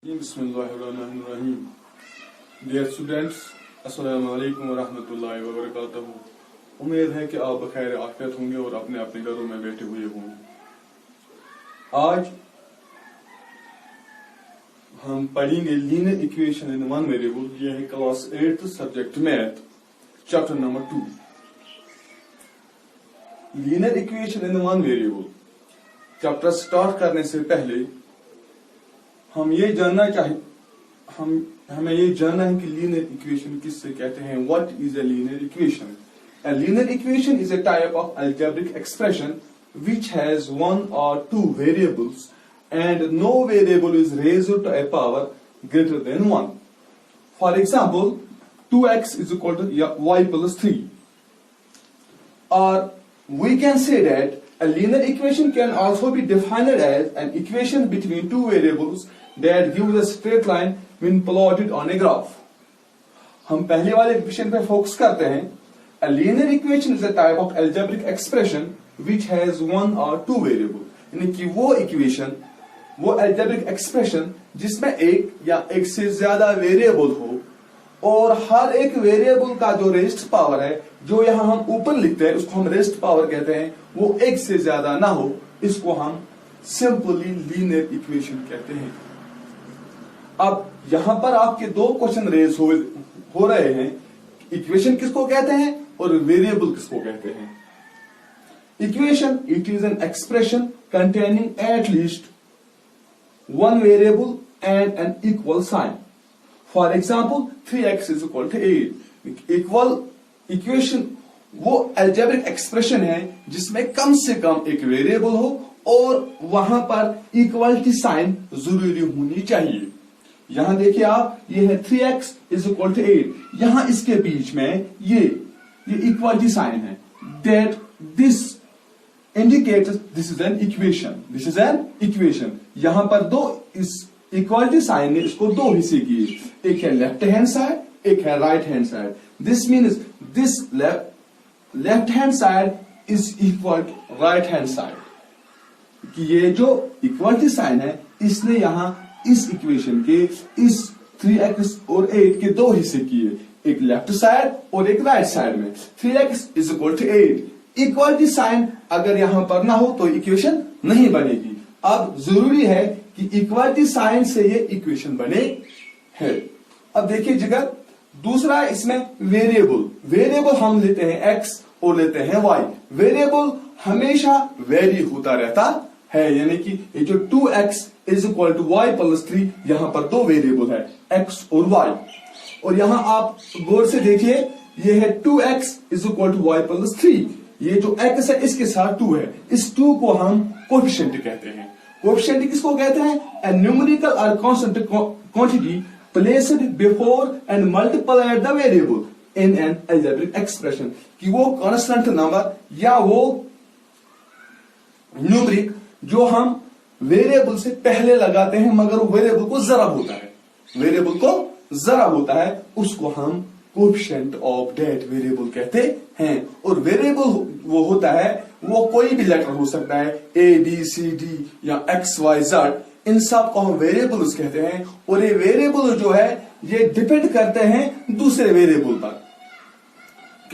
बिस्मिल्लाहिर्रहमानिर्रहीम। Dear students, अस्सलामु अलैकुम वरहमतुल्लाहि वबरकातुहू। उम्मीद है कि आप बखैर आफियत होंगे और अपने अपने घरों में बैठे हुए होंगे। आज हम पढ़ेंगे linear equation in one variable. यह है class 8 subject math, chapter number 2। Linear equation in one variable chapter start करने से पहले हमें ये जानना है कि लीनियर इक्वेशन किससे कहते हैं। What is a linear equation? A linear equation is a type of algebraic expression which has one or two variables and no variable is raised to a power greater than 1. For example, 2x is equal to y plus 3. Or we can say that a linear equation can also be defined as an equation between two variables that gives a straight line when plotted on a graph. हम पहले वाले equation पे focus करते हैं। A linear equation is a type of algebraic expression which has one or two variable, यानी कि वो equation, वो algebraic expression जिसमें एक या एक से ज्यादा वेरिएबल हो और हर एक वेरिएबल का जो रेस्ट पावर है, जो यहाँ हम ऊपर लिखते हैं उसको हम रेस्ट पावर कहते हैं, वो एक से ज्यादा ना हो, इसको हम सिंपली लीनियर इक्वेशन कहते हैं। अब यहां पर आपके दो क्वेश्चन रेज हो रहे हैं। इक्वेशन किसको कहते हैं और वेरिएबल किसको कहते हैं? Equation, it is an expression containing at least one variable and an equal sign. For example 3x is equal to 8। Equal equation वो अलजेब्रिक एक्सप्रेशन है जिसमें कम से कम एक वेरिएबल हो और वहां पर इक्वलिटी साइन जरूरी होनी चाहिए। यहां देखिए आप, ये है 3x इज इक्वल टू 8। यहां इसके बीच में ये इक्वलिटी साइन है। That this indicates this is an equation. This is an equation. यहां पर दो इस इक्वलिटी साइन ने इसको दो हिस्से किए, एक है लेफ्ट हैंड साइड, एक है right hand side. This means this left hand side is equal to right hand side. कि ये जो इक्वलिटी साइन है इसने यहां इस इक्वेशन के इस 3x और 8 के दो हिस्से किए, एक लेफ्ट साइड और एक राइट साइड में। 3x is equal to 8। Equality sign अगर यहां पर ना हो तो इक्वेशन नहीं बनेगी। अब जरूरी है कि इक्वलिटी साइन से ये इक्वेशन बने है। अब देखिए जगह दूसरा इसमें वेरिएबल हम लेते हैं x और लेते हैं y। वेरिएबल हमेशा वेरी होता रहता है, यानी कि ये जो 2x is equal to y plus 3, यहां पर दो वेरिएबल है x और y। और यहां आप गौर से देखिए, ये है 2x is equal to y plus 3। ये जो x है इसके साथ 2 है। इस 2 को हम कोएफिशिएंट कहते हैं। कोएफिशिएंट किसको कहते हैं? ए न्यूमेरिकल और constant quantity placed before and multiplied the variable in an algebraic expression. कि वो कांस्टेंट नंबर या वो न्यूमेरिक जो हम वेरिएबल से पहले लगाते हैं मगर वो वेरिएबल को जरा होता है, उसको हम कोएफिशिएंट ऑफ दैट वेरिएबल कहते हैं। और वेरिएबल वो होता है, वो कोई भी लेटर हो सकता है, A B C D या X Y Z, इन सब को हम वेरिएबल्स कहते हैं। और ये वेरिएबल जो है ये डिपेंड करते हैं दूसरे वेरिएबल पर,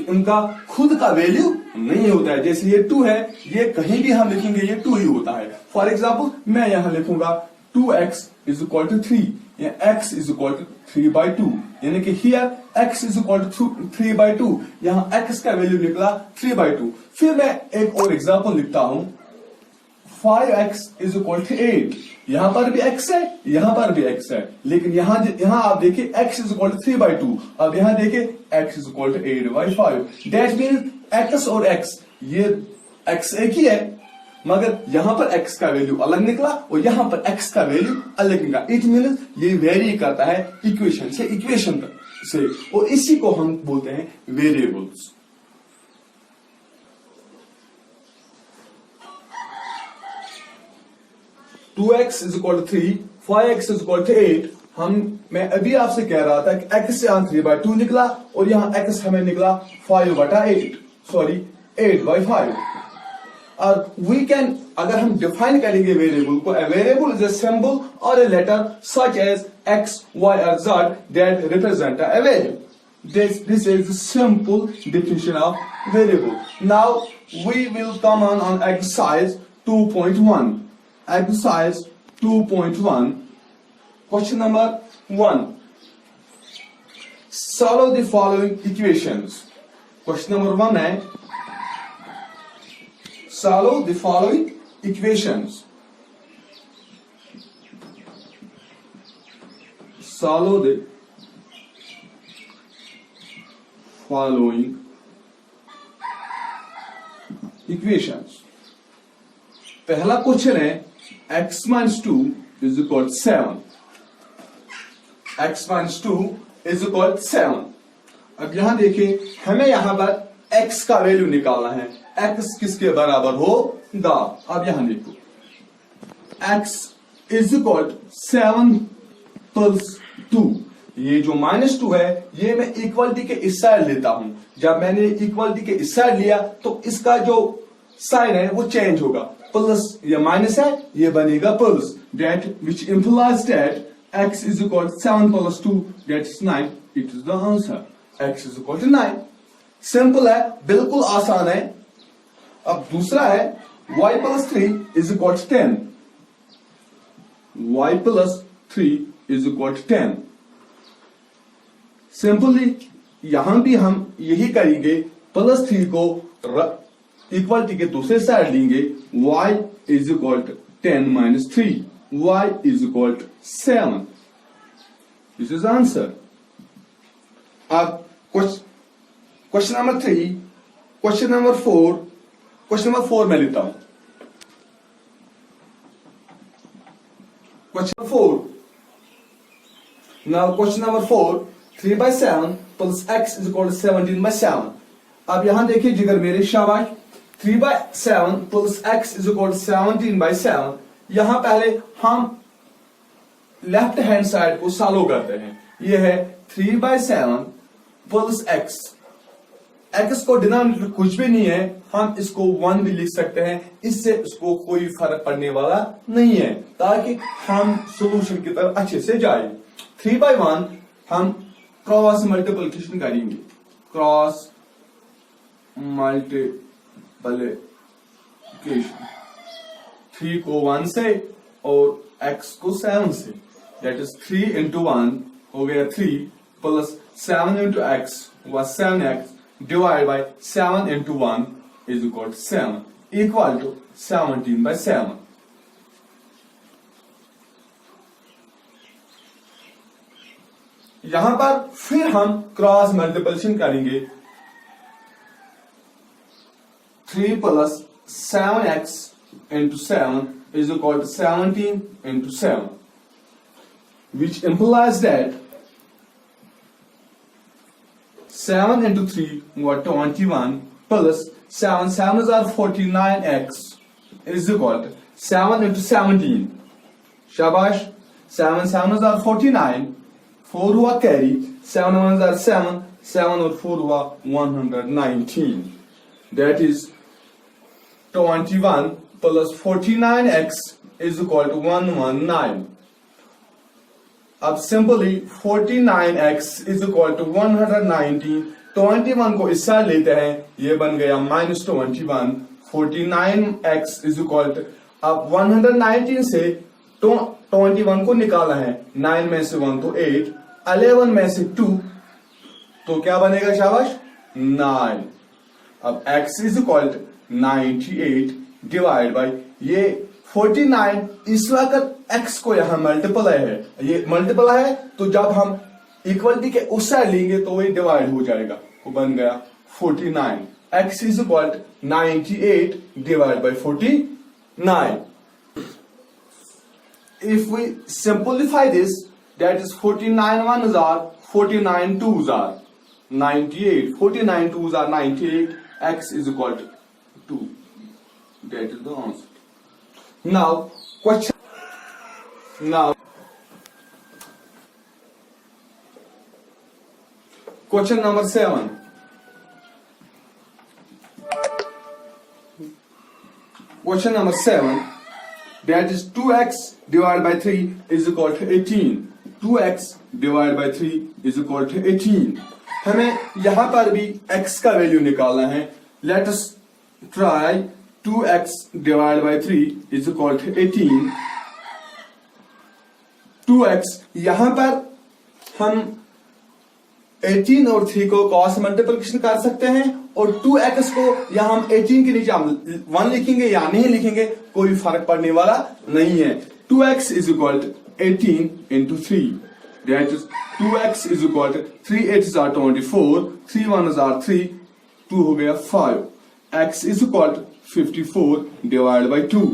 उनका खुद का वैल्यू नहीं होता है। जैसे ये 2 है, ये कहीं भी हम लिखेंगे ये 2 ही होता है। फॉर एग्जाम्पल मैं यहां लिखूंगा 2x इज इक्वल टू 3 या x इज इक्वल टू 3/2, यानी कि here x is equal to 3/2, यहां x का वैल्यू निकला 3/2। फिर मैं एक और एग्जाम्पल लिखता हूं 5x इज इक्वल टू 8। यहां पर भी x है, यहां पर भी x है, लेकिन यहां आप देखिए x इज इक्वल टू 3/2। अब यहां देखिए x is equal to 8/5। That means x और x, ये x एक ही है मगर यहां पर x का वैल्यू अलग निकला और यहां पर x का वैल्यू अलग निकला। इट मीन्स ये वेरी करता है इक्वेशन से इक्वेशन से, और इसी को हम बोलते हैं variables. Two x is equal to 3, 5x is equal to 8। मैं अभी आपसे कह रहा था कि x से यहाँ 3/2 निकला और यहां x हमें निकला 5/8, सॉरी 8/5। और वी कैन, अगर हम डिफाइन करेंगे वेरिएबल को, a variable is a symbol or a letter such as x, y or z that represent a variable. This is the simple definition of variable. Now we will come on exercise 2.1. Exercise 2.1. Question number 1. Solve the following equations. Question number 1 है solve the following equations. Solve the following equations. पहला question है x minus 2 is equal to 7. x minus 2 is equal to 7. अब यहां देखिए, हमें यहां पर x का वैल्यू निकालना है. x किसके बराबर होगा? अब यहां देखो, x is equal to 7 plus 2. ये जो -2 है, ये मैं इक्वलिटी के इस साइड लेता हूं. जब मैंने इक्वलिटी के इस साइड लिया तो इसका जो साइन है वो चेंज होगा. प्लस ये माइनस है, ये बनेगा plus. That which implies that x is equal to 7 plus 2, that is 9. It is the answer. x is equal to 9. Simple है, बिल्कुल आसान है. अब दूसरा है y plus 3 is equal to 10. y plus 3 is equal to 10. Simply यहां भी हम यही करेंगे. प्लस 3 को इक्वलिटी के दूसरे साइड लेंगे. y is equal to 10 minus 3. y is equal to 7. This is the answer. अब question number 3, question number 4, question number 4 में लेता हूं. Question 4. Now question number 4, 3 by 7 plus x is equal to 17 by 7. अब यहां देखिए जिगर मेरे शाबाश, 3 by 7 plus x is equal to 17 by 7. यहां पहले हम लेफ्ट हैंड साइड को सॉल्व करते हैं. यह है 3 by 7 प्लस x. x को डिनोमिनेटर कुछ भी नहीं है, हम इसको 1 भी लिख सकते हैं. इससे इसको कोई फर्क पड़ने वाला नहीं है, ताकि हम सॉल्यूशन की तरफ अच्छे से जाए. 3 by 1 हम क्रॉस मल्टीप्लिकेशन करेंगे. क्रॉस मल्टीप्लिकेशन 3 को 1 से और x को 7 से. दैट इज 3 into 1 हो गया 3 plus 7 into x was 7x divided by 7 into 1 is equal to 7 equal to 17 by 7. यहां पर फिर हम क्रॉस मल्टीप्लिकेशन करेंगे. 3 plus 7x into 7 is equal to 17 into 7, which implies that 7 into 3 was 21 plus 7 7s are 49x is equal to 7 into 17. Shabash. 7 7s are 49. 4 हुआ carry. 7 1s are 7. 7 और 4 हुआ 119. That is 21 plus 49x is equal to 119. अब simply 49x is equal to 119. 21 को इस side लेते हैं, ये बन गया -21. 49x is equal to, अब 119 से 21 को निकाला है. 9 में से 1 तो 8, 11 में से 2 तो क्या बनेगा शाबाश? 9. अब x is equal to 98 divide by ये 49. इस वक्त x को यहां मल्टीप्लाई है, ये मल्टीप्लाई है, तो जब हम इक्वलिटी के उस साइड लेंगे तो वही डिवाइड हो जाएगा. वो बन गया 49. x is equal to 98 divided by 49. If we simplify this, that is 49 1s are 49 2s are 98. 49 2s are 98. X is equal to 2. That is the answer. Now question. Now question number 7. question number 7, that is 2x divided by 3 is equal to 18. 2x divided by 3 is equal to 18. हमें यहां पर भी x का value निकालना है. Let us try 2x divided by 3 is equal to 18. 2x यहां पर हम 18 और 3 को क्रॉस मल्टीप्लिकेशन कर सकते हैं और 2x को यहां हम 18 के नीचे हम 1 लिखेंगे या नहीं लिखेंगे कोई फर्क पड़ने वाला नहीं है. 2x is equal to 18 into 3. That is 2x is equal to 3 8s are 24, 3 1s are 3, 2 हो गया 5. x is equal to 54 divided by 2.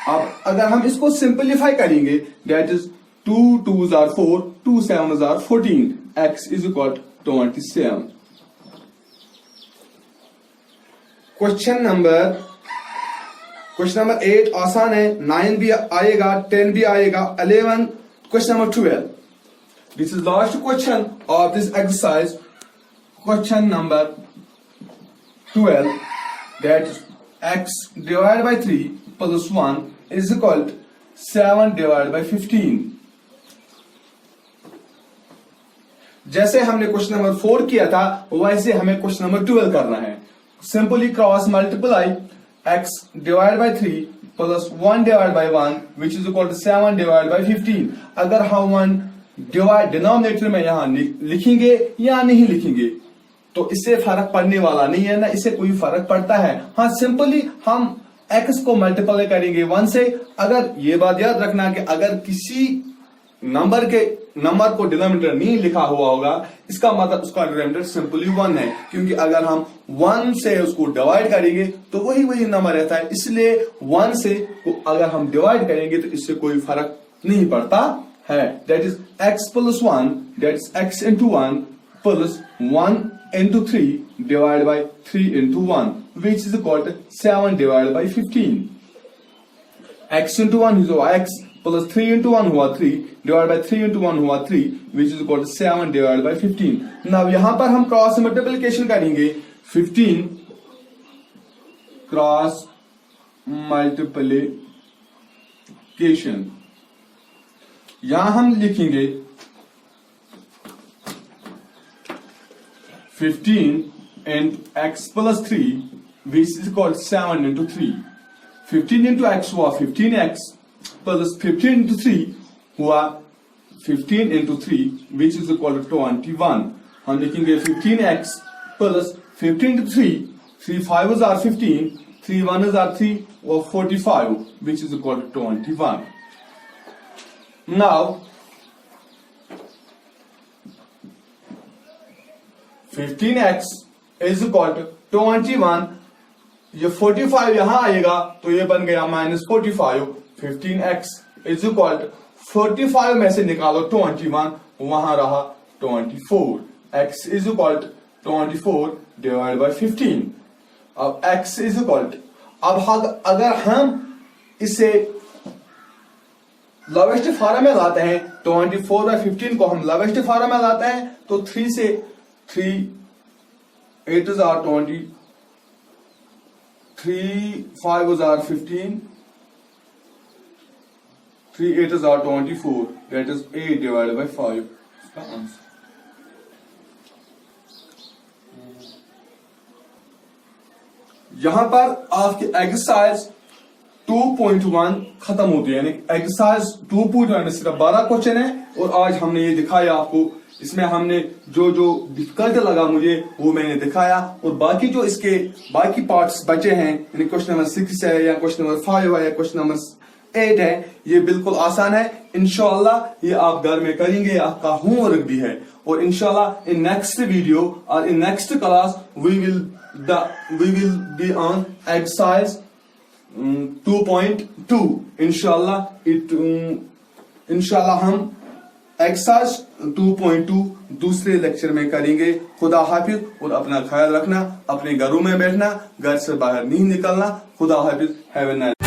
अब अगर हम इसको सिंपलीफाई करेंगे, that is 2 2s are 4, 2 7s are 14. x is equal to 27. Question number 8 आसान है. 9 भी आएगा, 10 भी आएगा, 11. Question number 12. This is last question of this exercise. Question number 12. That is x divided by 3 plus 1 is equal to 7 divided by 15. जैसे हमने question number 4 किया था वैसे हमें क्वेश्चन नंबर 12 करना है. Simply cross multiply x divide by 3 प्लस 1 divide by 1 which is equal to 7 divide by 15. अगर हम 1 डिवाइड डिनोमिनेटर में यहां लिखेंगे या नहीं लिखेंगे तो इससे फर्क पड़ने वाला नहीं है ना, इससे कोई फर्क पड़ता है. हाँ, सिंपली हम x को मल्टीप्लाई करेंगे 1 से. अगर ये बात याद रखना कि अगर किसी नंबर को डिनोमिनेटर नहीं लिखा हुआ होगा इसका मतलब उसका डिनोमिनेटर सिंपली 1 है, क्योंकि अगर हम 1 से उसको डिवाइड करेंगे तो वही नंबर रहता है. इसलिए 1 से अगर हम डिवाइड करेंगे तो इससे कोई फर्क नहीं पड़ता है. That is x plus 1, that is x into 1 plus 1 into 3 divided by 3 into 1 which is equal to 7 divided by 15. x into 1 is x plus 3 into 1 हुआ 3 divided by 3 into 1 हुआ 3 which is equal to 7 divided by 15. Now यहां पर हम cross multiplication करेंगे. 15 cross multiplication यहां हम लिखेंगे 15 into x plus 3 which is equal to 7 into 3. 15 into x हुआ 15x plus 15 into 3 हुआ 15 into 3 which is equal to 21. हम लिखेंगे 15x plus 15 into 3, 3 5s are 15, 3 1s are 3 or 45 which is equal to 21. Now 15x is equal to 21. ये 45 यहां आएगा तो ये बन गया -45. 15x is equal to 45 में से निकालो 21, वहां रहा 24. x is equal to 24 divided by 15. अब x is equal to, अब अगर हम इसे लोवेस्ट फॉर्म में लाते हैं 24 by 15 को हम लोवेस्ट फॉर्म में लाते हैं तो 3 से 3 8s are 20, 3 5s are 15, 3 8s are 24. That is 8 divided by 5. इसका आंसर. यहां पर आपकी एक्सरसाइज 2.1 खत्म होती है. यानी एक्सरसाइज 2.1 सिर्फ 12 क्वेश्चन है और आज हमने ये दिखाया आपको. इसमें हमने जो डिफिकल्ट लगा मुझे वो मैंने दिखाया और बाकी जो इसके बाकी पार्ट्स बचे हैं यानी क्वेश्चन नंबर 6 है या क्वेश्चन नंबर 5 है या क्वेश्चन नंबर 8 है, ये बिल्कुल आसान है. इंशाल्लाह ये आप घर में करेंगे, आपका होमवर्क भी है. और इंशाल्लाह इन नेक्स्ट वीडियो और in next class we will be on exercise 2.2. इंशाल्लाह हम एक्सरसाइज 2.2 दूसरे लेक्चर में करेंगे. खुदा हाफिज और अपना ख्याल रखना, अपने घरों में बैठना, घर से बाहर नहीं निकलना. खुदा हाफिज. Have a nice